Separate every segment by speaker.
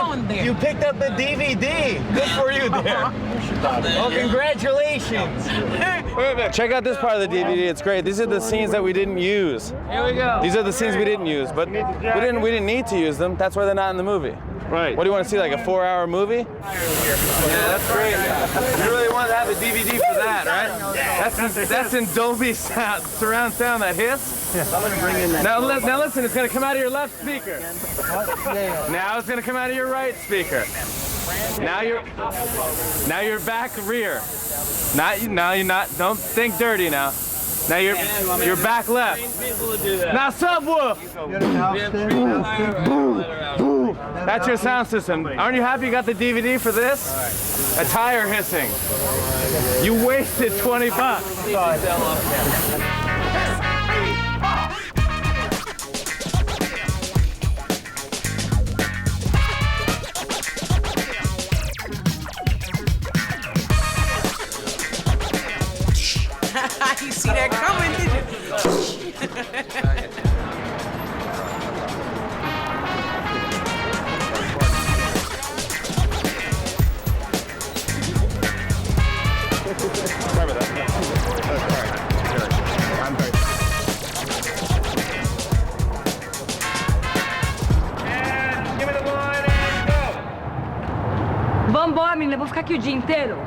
Speaker 1: found there.
Speaker 2: You picked up the DVD. Good for you there. Oh, congratulations.
Speaker 3: Check out this part of the DVD. It's great. These are the scenes that we didn't use.
Speaker 2: Here we go.
Speaker 3: These are the scenes we didn't use, but we didn't need to use them. That's why they're not in the movie.
Speaker 2: Right.
Speaker 3: What do you want to see, like a 4-hour movie? Yeah, that's great. You really want to have a DVD for that, right? That's in Dolby sound, surround sound, that hiss.
Speaker 2: I'm gonna bring in that.
Speaker 3: Now listen, it's gonna come out of your left speaker. Now it's gonna come out of your right speaker. Now you're back rear. Now you're not. Don't think dirty now. Now you're back left. Now subwoof. That's your sound system. Aren't you happy you got the DVD for this? A tire hissing. You wasted 20 bucks.
Speaker 1: You see that coming, did you?
Speaker 3: Sorry about that. I'm very. And give me the line and go.
Speaker 4: Vambora, menina, vou ficar aqui o dia inteiro.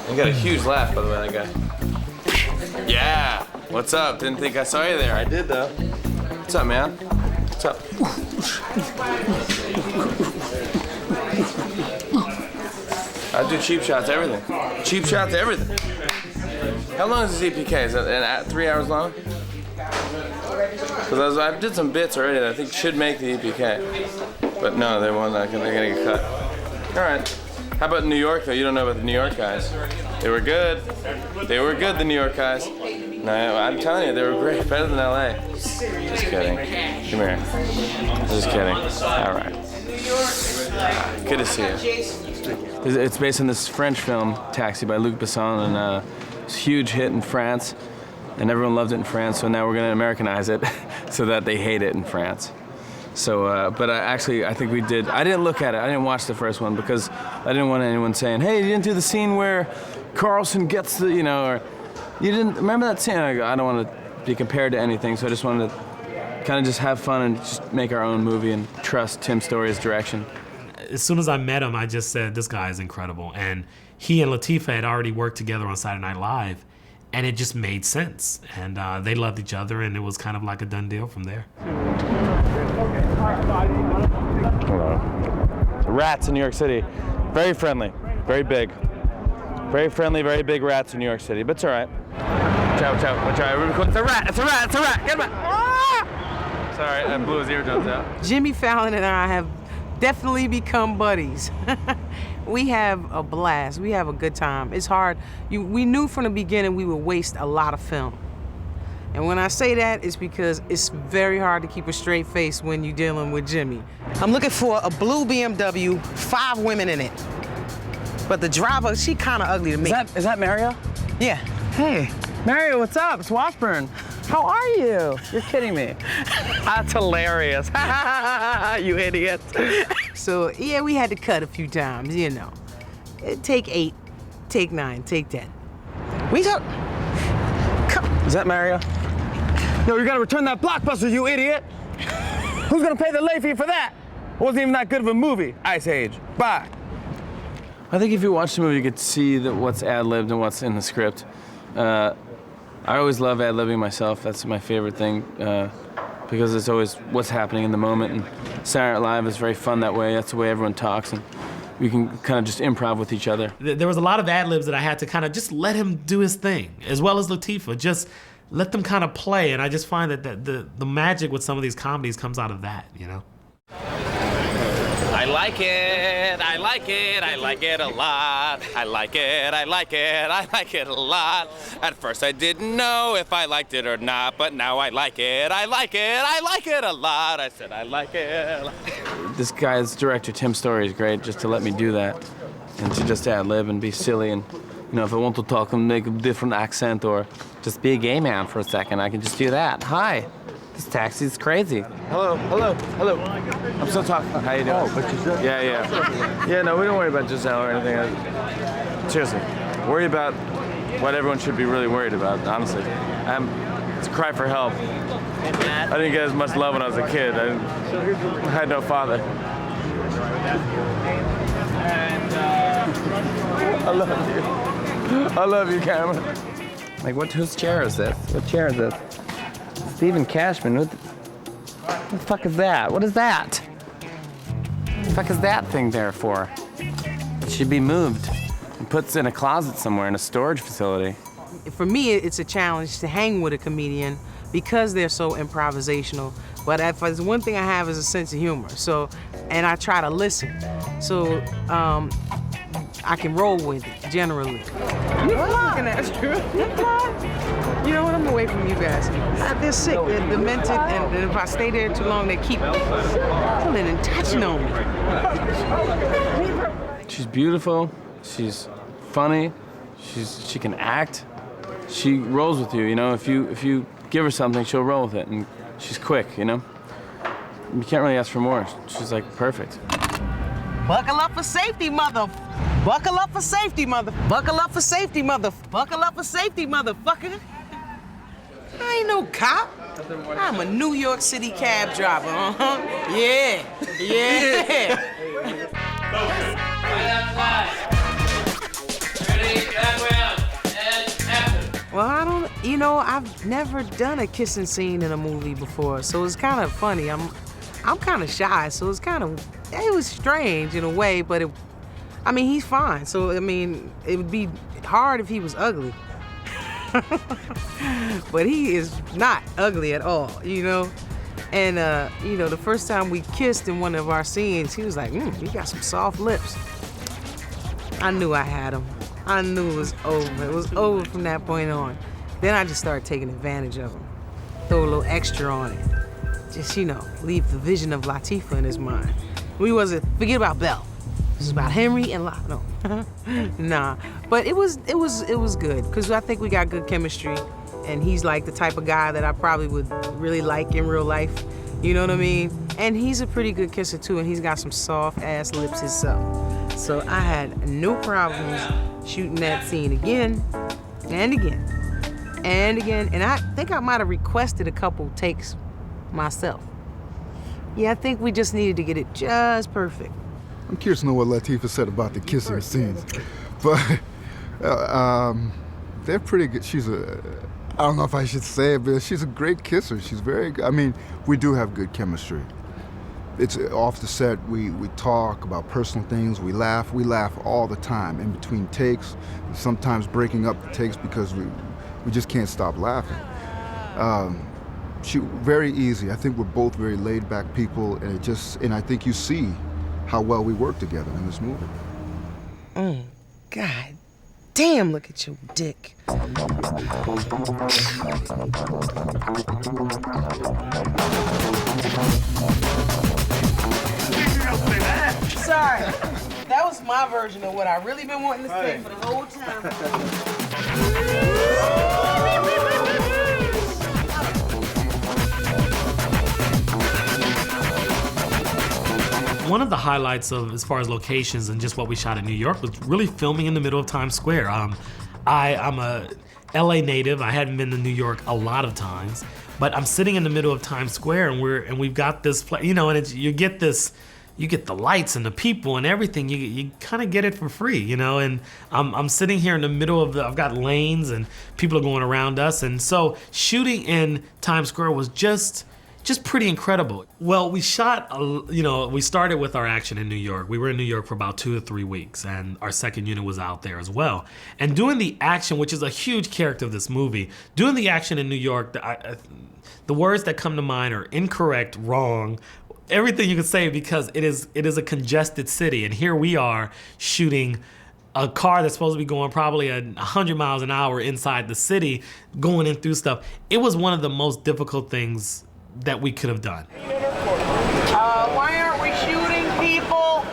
Speaker 3: I got a huge laugh, by the way, that guy. Yeah. What's up? Didn't think I saw you there. I did, though. What's up, man? What's up? I do cheap shots to everything. Cheap shot to everything. How long is this EPK? Is it 3 hours long? Because I did some bits already that I think should make the EPK. But no, they won't. They're gonna get cut. All right. How about New York, though? You don't know about the New York guys. They were good. They were good, the New York guys. No, I'm telling you, they were great. Better than LA. Just kidding. Come here. Just kidding. All right. Good to see you. It's based on this French film, Taxi, by Luc Besson, and it's a huge hit in France, and everyone loved it in France, so now we're going to Americanize it so that they hate it in France. So, but I think we did. I didn't look at it. I didn't watch the first one because I didn't want anyone saying, "Hey, you didn't do the scene where Carlson gets the, or you didn't remember that scene." I don't want to be compared to anything, so I just wanted to kind of just have fun and just make our own movie and trust Tim Story's direction.
Speaker 5: As soon as I met him, I just said, "This guy is incredible." And he and Latifah had already worked together on Saturday Night Live, and it just made sense. And they loved each other, and it was kind of like a done deal from there.
Speaker 3: Hello. Rats in New York City. Very friendly, very big. Very friendly, very big rats in New York City, but it's all right. Watch out, watch out, watch out. It's a rat, it's a rat, it's a rat. Get him out. Ah! Sorry, I blew his eardrums out.
Speaker 1: Jimmy Fallon and I have definitely become buddies. We have a blast. We have a good time. It's hard. We knew from the beginning we would waste a lot of film. And when I say that, it's because it's very hard to keep a straight face when you're dealing with Jimmy. I'm looking for a blue BMW, 5 women in it. But the driver, she kind of ugly to me.
Speaker 3: Is that Mario?
Speaker 1: Yeah.
Speaker 3: Hey, Mario, what's up? It's Washburn. How are you? You're kidding me. That's hilarious. You idiot.
Speaker 1: So, yeah, we had to cut a few times, you know. Take 8, take 9, take 10. We talk.
Speaker 3: Is that Mario? No, you gotta return that blockbuster, you idiot! Who's gonna pay the late fee for that? It wasn't even that good of a movie. Ice Age. Bye. I think if you watch the movie, you could see what's ad-libbed and what's in the script. I always love ad-libbing myself. That's my favorite thing because it's always what's happening in the moment. And Saturday Night Live is very fun that way. That's the way everyone talks. And we can kind of just improv with each other.
Speaker 5: There was a lot of ad-libs that I had to kind of just let him do his thing, as well as Latifah. Just let them kind of play, and I just find that the magic with some of these comedies comes out of that, you know?
Speaker 3: I like it, I like it, I like it a lot. I like it, I like it, I like it a lot. At first I didn't know if I liked it or not, but now I like it, I like it, I like it a lot. I said I like it. This guy's director, Tim Story, is great just to let me do that. and to just ad-lib and be silly, and you know, if I want to talk and make a different accent or just be a gay man for a second, I can just do that. Hi, this taxi's crazy. Hello, hello, hello. I'm still talking. How you doing?
Speaker 2: Oh, but Giselle.
Speaker 3: Yeah. Yeah, no, we don't worry about Giselle or anything. Seriously, worry about what everyone should be really worried about, honestly. It's a cry for help. I didn't get as much love when I was a kid. I had no father. I love you. I love you, Cameron. Like, whose chair is this? What chair is this? Stephen Cashman. What the fuck is that? What is that? What the fuck is that thing there for? It should be moved and put in a closet somewhere in a storage facility.
Speaker 1: For me, it's a challenge to hang with a comedian because they're so improvisational. But if there's one thing I have is a sense of humor. So, and I try to listen. So, I can roll with it, generally. You're looking at you. You know what? I'm away from you guys. They're sick, they're demented, and if I stay there too long, they keep pulling and touching on me.
Speaker 3: She's beautiful. She's funny. She can act. She rolls with you. You know, if you give her something, she'll roll with it, and she's quick. You know, you can't really ask for more. She's like perfect.
Speaker 1: Buckle up for safety, mother. Buckle up for safety, mother. Buckle up for safety, mother. Buckle up for safety, motherfucker. I ain't no cop. I'm a New York City cab driver, Yeah. Well, I've never done a kissing scene in a movie before, so it's kind of funny. I'm kind of shy, so it was strange in a way, but he's fine. So, it would be hard if he was ugly. But he is not ugly at all, you know? And, the first time we kissed in one of our scenes, he was like, you got some soft lips. I knew I had him. I knew it was over. It was over from that point on. Then I just started taking advantage of him. Throw a little extra on it. Just, leave the vision of Latifah in his mind. Forget about Belle. This is about Henry and no. Nah, but it was good because I think we got good chemistry, and he's like the type of guy that I probably would really like in real life. You know what I mean? And he's a pretty good kisser too, and he's got some soft ass lips himself. So I had no problems shooting that scene again and again and again, and I think I might have requested a couple takes myself. Yeah, I think we just needed to get it just perfect.
Speaker 4: I'm curious to know what Latifah said about the kissing scenes, but they're pretty good. I don't know if I should say it, but she's a great kisser. She's very good. We do have good chemistry. It's off the set, we talk about personal things, we laugh all the time in between takes, sometimes breaking up the takes because we just can't stop laughing. Very easy. I think we're both very laid back people, and I think you see how well we work together in this movie.
Speaker 1: God damn, look at your dick. Sorry, that was my version of what I really been wanting to say for the whole time.
Speaker 5: One of the highlights of, as far as locations and just what we shot in New York, was really filming in the middle of Times Square. I'm a LA native. I hadn't been to New York a lot of times, but I'm sitting in the middle of Times Square, and we've got this place, and you get the lights and the people and everything. You kind of get it for free, and I'm sitting here in the middle of I've got lanes and people are going around us, and so shooting in Times Square was just pretty incredible. Well, we shot, we started with our action in New York. We were in New York for about 2 or 3 weeks, and our second unit was out there as well. And doing the action, which is a huge character of this movie, doing the action in New York, the words that come to mind are incorrect, wrong, everything you could say, because it is a congested city. And here we are shooting a car that's supposed to be going probably 100 miles an hour inside the city, going in through stuff. It was one of the most difficult things that we could have done.
Speaker 1: Why aren't we shooting people?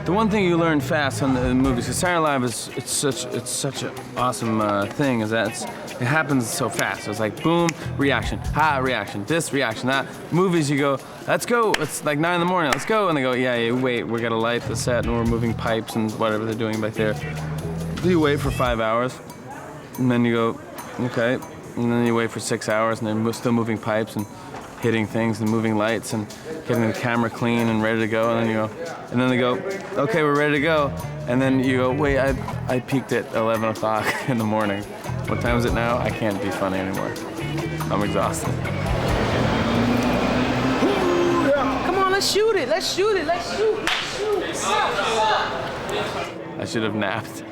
Speaker 3: the one thing you learn fast on the movies, because Saturday Night Live it's such an awesome thing, is that it happens so fast. It's like boom, reaction, reaction, this reaction, that. Movies, you go, let's go. It's like 9 in the morning, let's go, and they go, yeah, wait, we gotta light the set, and we're moving pipes and whatever they're doing back there. You wait for 5 hours, and then you go, okay, and then you wait for 6 hours, and then we're still moving pipes and hitting things and moving lights and getting the camera clean and ready to go, and then you go, and then they go, okay, we're ready to go, and then you go, wait, I peaked at 11 o'clock in the morning. What time is it now? I can't be funny anymore. I'm exhausted.
Speaker 1: Come on, let's shoot it. Let's shoot it. Let's shoot. Let's shoot.
Speaker 3: I should have napped.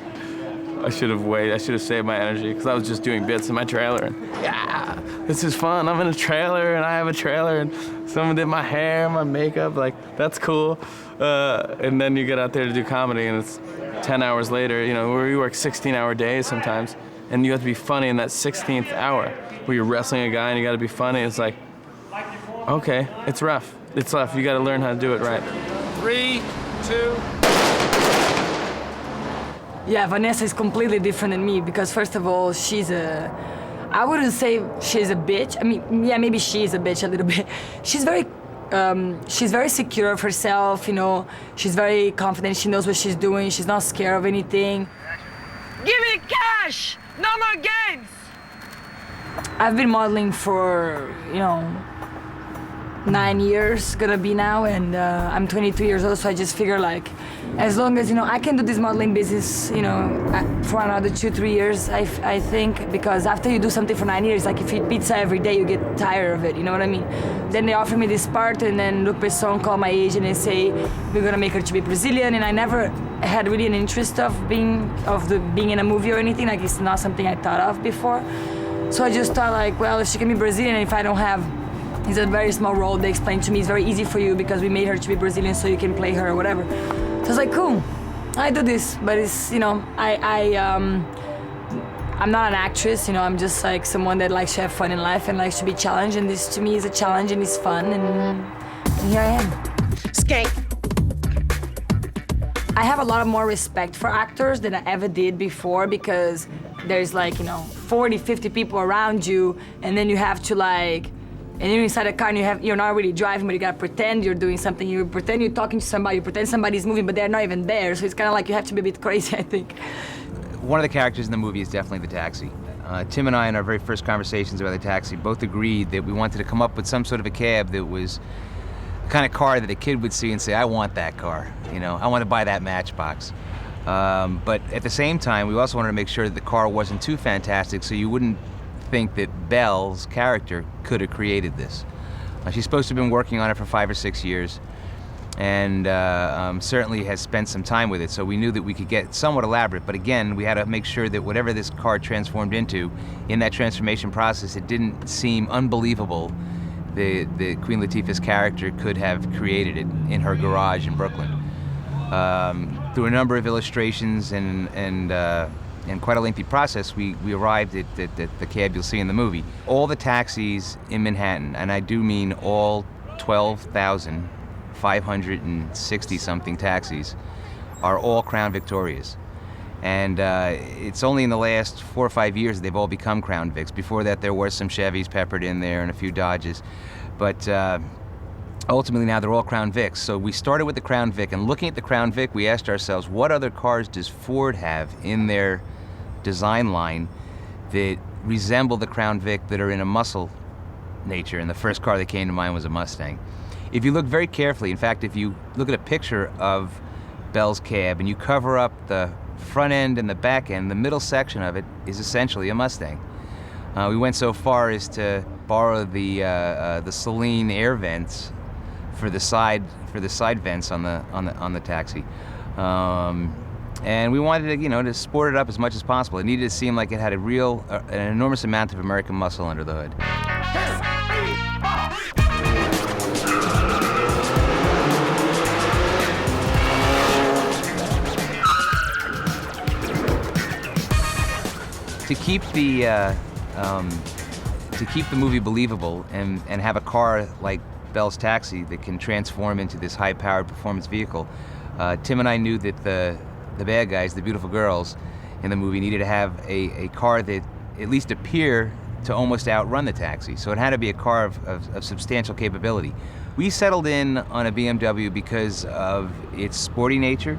Speaker 3: I should have waited. I should have saved my energy, because I was just doing bits in my trailer. And yeah, this is fun. I'm in a trailer, and I have a trailer, and someone did my hair, my makeup. Like, that's cool. And then you get out there to do comedy, and it's 10 hours later. You know, we work 16-hour days sometimes, and you have to be funny in that 16th hour where you're wrestling a guy and you got to be funny. It's like, okay, it's rough. It's tough. You got to learn how to do it right.
Speaker 2: 3, 2.
Speaker 6: Yeah, Vanessa is completely different than me because first of all, I wouldn't say she's a bitch. I mean, yeah, maybe she is a bitch a little bit. She's very secure of herself, you know. She's very confident. She knows what she's doing. She's not scared of anything.
Speaker 7: Give me cash! No more games!
Speaker 6: I've been modeling for, 9 years, gonna be now, and I'm 23 years old, so I just figure like, as long as, I can do this modeling business, for another 2-3 years, I think, because after you do something for 9 years, like if you eat pizza every day, you get tired of it, you know what I mean? Then they offer me this part, and then Luc Besson called my agent and say, we're gonna make her to be Brazilian, and I never had really an interest of being in a movie or anything, like it's not something I thought of before. So I just thought like, well, if she can be Brazilian, if I don't have, it's a very small role, they explained to me, it's very easy for you because we made her to be Brazilian so you can play her or whatever. So I was like, cool, I do this, but it's, I'm not an actress, I'm just like someone that likes to have fun in life and likes to be challenged, and this to me is a challenge and it's fun, and here I am.
Speaker 1: Skank.
Speaker 6: I have a lot more respect for actors than I ever did before because there's like, 40, 50 people around you, and then you have to like, and you're inside a car and you're not really driving, but you gotta pretend you're doing something. You pretend you're talking to somebody, you pretend somebody's moving, but they're not even there. So it's kind of like you have to be a bit crazy, I think.
Speaker 8: One of the characters in the movie is definitely the Taxi. Tim and I, in our very first conversations about the Taxi, both agreed that we wanted to come up with some sort of a cab that was the kind of car that a kid would see and say, I want that car. I want to buy that Matchbox. But at the same time, we also wanted to make sure that the car wasn't too fantastic, so you wouldn't think that Belle's character could have created this. She's supposed to have been working on it for 5 or 6 years, and certainly has spent some time with it, so we knew that we could get somewhat elaborate, but again, we had to make sure that whatever this car transformed into, in that transformation process, it didn't seem unbelievable that Queen Latifah's character could have created it in her garage in Brooklyn. Through a number of illustrations and quite a lengthy process, we arrived at the cab you'll see in the movie. All the taxis in Manhattan, and I do mean all 12,560-something taxis, are all Crown Victorias. And it's only in the last 4 or 5 years that they've all become Crown Vics. Before that, there were some Chevys peppered in there and a few Dodges. But ultimately now they're all Crown Vics. So we started with the Crown Vic, and looking at the Crown Vic, we asked ourselves, what other cars does Ford have in their design line that resemble the Crown Vic that are in a muscle nature? And the first car that came to mind was a Mustang. If you look very carefully, in fact, if you look at a picture of Belle's cab and you cover up the front end and the back end, the middle section of it is essentially a Mustang. We went so far as to borrow the Celine air vents for the side vents on the Taxi, and we wanted to to sport it up as much as possible. It needed to seem like it had an enormous amount of American muscle under the hood. To keep the movie believable and have a car like Belle's Taxi that can transform into this high-powered performance vehicle, Tim and I knew that the bad guys, the beautiful girls in the movie, needed to have a car that at least appear to almost outrun the Taxi. So it had to be a car of substantial capability. We settled in on a BMW because of its sporty nature,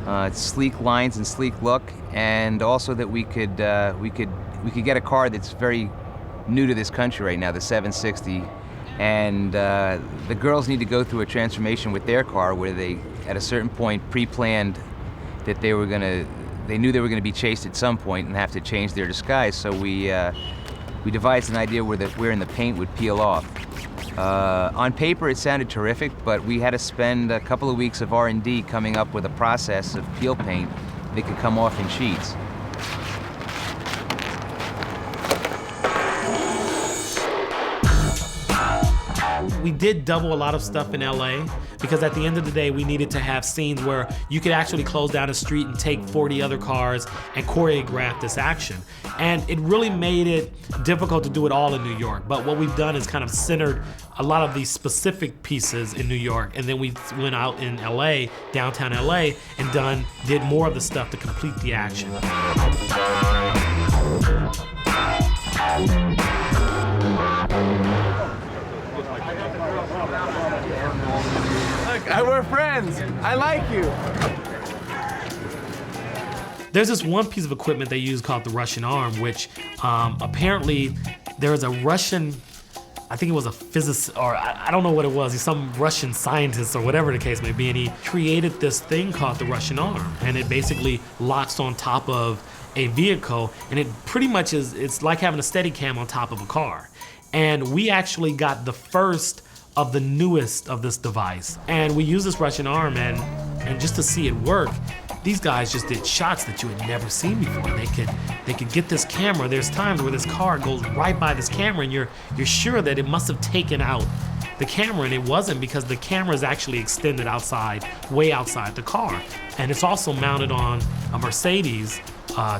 Speaker 8: its sleek lines and sleek look, and also that we could get a car that's very new to this country right now, the 760. And the girls need to go through a transformation with their car where they, at a certain point, pre-planned that they knew they were gonna be chased at some point and have to change their disguise. So we devised an idea wherein the paint would peel off. On paper, it sounded terrific, but we had to spend a couple of weeks of R&D coming up with a process of peel paint that could come off in sheets.
Speaker 5: We did double a lot of stuff in LA because at the end of the day, we needed to have scenes where you could actually close down a street and take 40 other cars and choreograph this action. And it really made it difficult to do it all in New York. But what we've done is kind of centered a lot of these specific pieces in New York. And then we went out in LA, downtown LA, and did more of the stuff to complete the action.
Speaker 3: Look, we're friends. I like you.
Speaker 5: There's this one piece of equipment they use called the Russian arm, which apparently there was a Russian, I think it was a physicist, or I don't know what it was. He's some Russian scientist or whatever the case may be, and he created this thing called the Russian arm, and it basically locks on top of a vehicle, and it pretty much it's like having a Steadicam on top of a car. And we actually got the first of the newest of this device, and we used this Russian arm, and just to see it work, these guys just did shots that you had never seen before. They could get this camera. There's times where this car goes right by this camera, and you're sure that it must have taken out the camera, and it wasn't, because the camera is actually extended outside, way outside the car. And it's also mounted on a Mercedes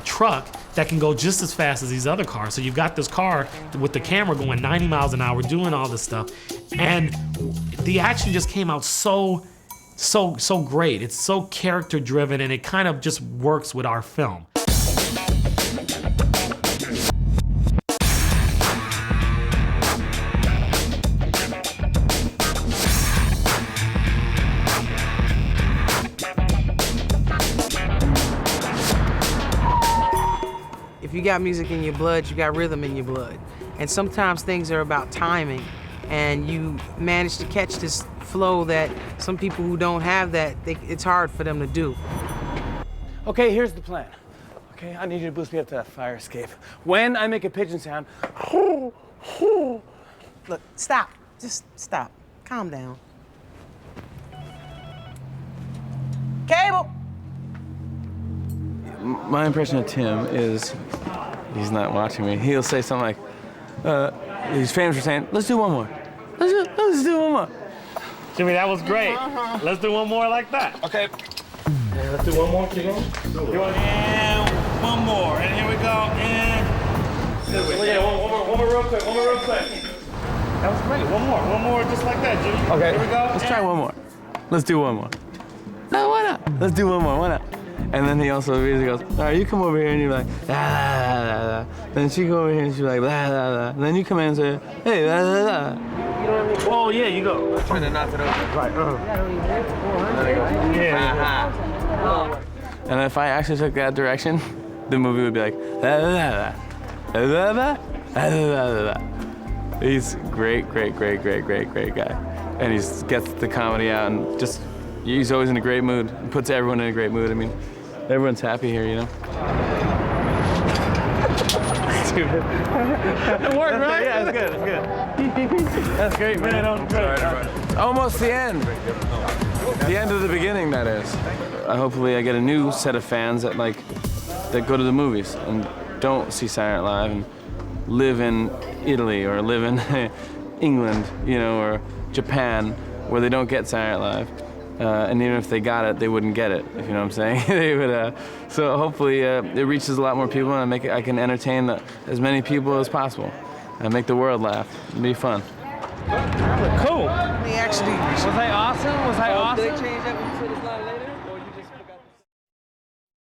Speaker 5: truck that can go just as fast as these other cars. So you've got this car with the camera going 90 miles an hour, doing all this stuff, and the action just came out so great. It's so character driven, and it kind of just works with our film.
Speaker 1: If you got music in your blood, you got rhythm in your blood. And sometimes things are about timing, and you manage to catch this flow that some people who don't have that, it's hard for them to do.
Speaker 2: Okay, here's the plan. Okay, I need you to boost me up to that fire escape. When I make a pigeon sound,
Speaker 1: Look, stop. Just stop. Calm down. Cable!
Speaker 3: My impression of Tim is, he's not watching me. He'll say something like, he's famous for saying, let's do one more. Let's do one more.
Speaker 5: Jimmy, that was great. Let's do one more like that.
Speaker 3: Okay.
Speaker 5: Yeah, let's do one more. Keep going. And one more. And here we go. And one more real quick. One more real quick. That was great. One more just like that, Jimmy.
Speaker 3: Okay.
Speaker 5: Here we go.
Speaker 3: Let's try one more. Let's do one more. No, why not? Let's do one more. Why not? And then he also immediately goes, all right, you come over here, and you're like, la, la, la, la. Then she go over here, and she's like, la, la, la. And then you come in and say, hey, la, la, la.
Speaker 5: Oh, yeah, you go.
Speaker 3: I'm trying to knock it over.
Speaker 5: Right. Yeah.
Speaker 3: And if I actually took that direction, the movie would be like, la, la, la, la, la, la, la, la, la, la. He's great guy. And he gets the comedy out, and just, he's always in a great mood. He puts everyone in a great mood. I mean, everyone's happy here, you know? Stupid. It worked, right? Yeah, it's good. That's great, man. Great. Almost the end. The end of the beginning, that is. Hopefully I get a new set of fans that go to the movies and don't see Saturday Night Live and live in Italy or live in England, you know, or Japan, where they don't get Saturday Night Live. And even if they got it, they wouldn't get it, if you know what I'm saying. They would. So hopefully it reaches a lot more people, and I can entertain as many people as possible and make the world laugh. It'd be fun.
Speaker 2: cool.
Speaker 1: They actually
Speaker 2: Was I awesome? Was I awesome?